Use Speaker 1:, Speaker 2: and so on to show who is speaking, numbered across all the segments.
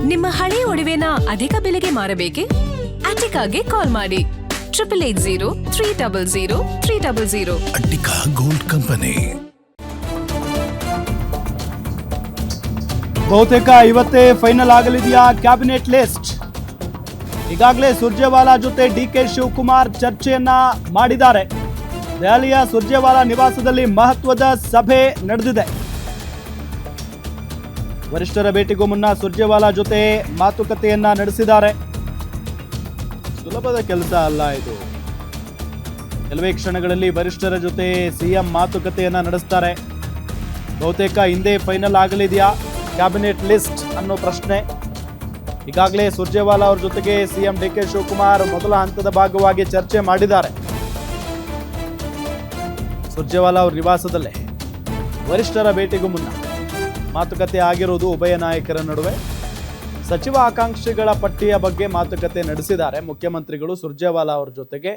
Speaker 1: ನಿಮ್ಮ ಹಳೆ ಒಡವೆನ ಅಧಿಕ ಬೆಲೆಗೆ ಮಾರಬೇಕೆ? ಅಟಿಕಾಗೆ ಕಾಲ್ ಮಾಡಿ 8880
Speaker 2: ಅಟ್ಟಿಕಾ ಗೋಲ್ಡ್ ಕಂಪನಿ.
Speaker 3: ಬಹುತೇಕ ಇವತ್ತೇ ಫೈನಲ್ ಆಗಲಿದೆಯಾ ಕ್ಯಾಬಿನೆಟ್ ಲಿಸ್ಟ್? ಈಗಾಗಲೇ ಸುರ್ಜೇವಾಲಾ ಜೊತೆ ಡಿಕೆ ಶಿವಕುಮಾರ್ ಚರ್ಚೆಯನ್ನ ಮಾಡಿದ್ದಾರೆ. ದೆಹಲಿಯ ಸುರ್ಜೇವಾಲಾ ನಿವಾಸದಲ್ಲಿ ಮಹತ್ವದ ಸಭೆ ನಡೆದಿದೆ. ವರಿಷ್ಠರ ಭೇಟಿಗೂ ಮುನ್ನ ಸುರ್ಜೇವಾಲಾ ಜೊತೆ ಮಾತುಕತೆಯನ್ನ ನಡೆಸಿದ್ದಾರೆ. ಸುಲಭದ ಕೆಲಸ ಅಲ್ಲ ಇದು. ಕೆಲವೇ ಕ್ಷಣಗಳಲ್ಲಿ ವರಿಷ್ಠರ ಜೊತೆ ಸಿಎಂ ಮಾತುಕತೆಯನ್ನ ನಡೆಸ್ತಾರೆ. ಬಹುತೇಕ ಹಿಂದೆ ಫೈನಲ್ ಆಗಲಿದೆಯಾ ಕ್ಯಾಬಿನೆಟ್ ಲಿಸ್ಟ್ ಅನ್ನೋ ಪ್ರಶ್ನೆ. ಈಗಾಗಲೇ ಸುರ್ಜೇವಾಲಾ ಅವ್ರ ಜೊತೆಗೆ ಸಿಎಂ ಡಿಕೆ ಶಿವಕುಮಾರ್ ಮೊದಲ ಹಂತದ ಭಾಗವಾಗಿ ಚರ್ಚೆ ಮಾಡಿದ್ದಾರೆ. ಸುರ್ಜೇವಾಲಾ ಅವ್ರ ನಿವಾಸದಲ್ಲೇ ವರಿಷ್ಠರ ಭೇಟಿಗೂ ಮುನ್ನ ಮಾತುಕತೆ ಆಗಿರುವುದು ಉಭಯ ನಾಯಕರ ನಡುವೆ. ಸಚಿವ ಆಕಾಂಕ್ಷಿಗಳ ಪಟ್ಟಿಯ ಬಗ್ಗೆ ಮಾತುಕತೆ ನಡೆಸಿದ್ದಾರೆ ಮುಖ್ಯಮಂತ್ರಿಗಳು ಸುರ್ಜೇವಾಲಾ ಅವ್ರ ಜೊತೆಗೆ.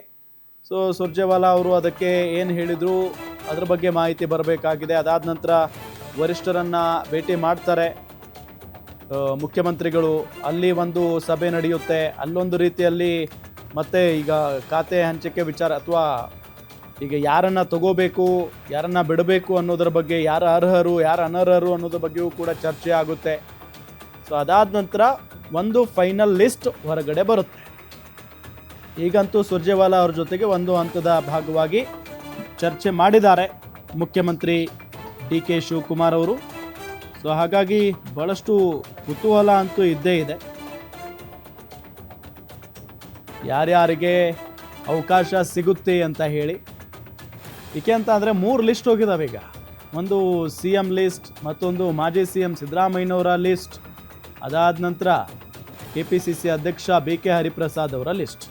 Speaker 3: ಸೊ ಸುರ್ಜೇವಾಲಾ ಅವರು ಅದಕ್ಕೆ ಏನು ಹೇಳಿದ್ರು ಅದ್ರ ಬಗ್ಗೆ ಮಾಹಿತಿ ಬರಬೇಕಾಗಿದೆ. ಅದಾದ ನಂತರ ವರಿಷ್ಠರನ್ನ ಭೇಟಿ ಮಾಡ್ತಾರೆ ಮುಖ್ಯಮಂತ್ರಿಗಳು. ಅಲ್ಲಿ ಒಂದು ಸಭೆ ನಡೆಯುತ್ತೆ. ಅಲ್ಲೊಂದು ರೀತಿಯಲ್ಲಿ ಮತ್ತೆ ಈಗ ಖಾತೆ ಹಂಚಿಕೆ ವಿಚಾರ ಅಥವಾ ಈಗ ಯಾರನ್ನ ತಗೋಬೇಕು ಯಾರನ್ನ ಬಿಡಬೇಕು ಅನ್ನೋದ್ರ ಬಗ್ಗೆ, ಯಾರು ಅರ್ಹರು ಯಾರು ಅನರ್ಹರು ಅನ್ನೋದ್ರ ಬಗ್ಗೆಯೂ ಕೂಡ ಚರ್ಚೆ ಆಗುತ್ತೆ. ಸೊ ಅದಾದ ನಂತರ ಒಂದು ಫೈನಲ್ ಲಿಸ್ಟ್ ಹೊರಗಡೆ ಬರುತ್ತೆ. ಈಗಂತೂ ಸುರ್ಜೇವಾಲಾ ಅವ್ರ ಜೊತೆಗೆ ಒಂದು ಹಂತದ ಭಾಗವಾಗಿ ಚರ್ಚೆ ಮಾಡಿದ್ದಾರೆ ಮುಖ್ಯಮಂತ್ರಿ ಡಿ ಕೆ ಶಿವಕುಮಾರ್ ಅವರು. ಸೊ ಹಾಗಾಗಿ ಬಹಳಷ್ಟು ಕುತೂಹಲ ಅಂತೂ ಇದ್ದೇ ಇದೆ. ಯಾರ್ಯಾರಿಗೆ ಅವಕಾಶ ಸಿಗುತ್ತೆ ಅಂತ ಹೇಳಿ. ಏಕೆ ಅಂತ ಅಂದರೆ 3 ಲಿಸ್ಟ್ ಹೋಗಿದ್ದಾವೆ ಈಗ. ಒಂದು ಸಿ ಎಂ ಲಿಸ್ಟ್, ಮತ್ತೊಂದು ಮಾಜಿ ಸಿ ಎಂ ಸಿದ್ದರಾಮಯ್ಯನವರ ಲಿಸ್ಟ್, ಅದಾದ ನಂತರ KPCC ಅಧ್ಯಕ್ಷ BK ಹರಿಪ್ರಸಾದ್ ಅವರ ಲಿಸ್ಟ್.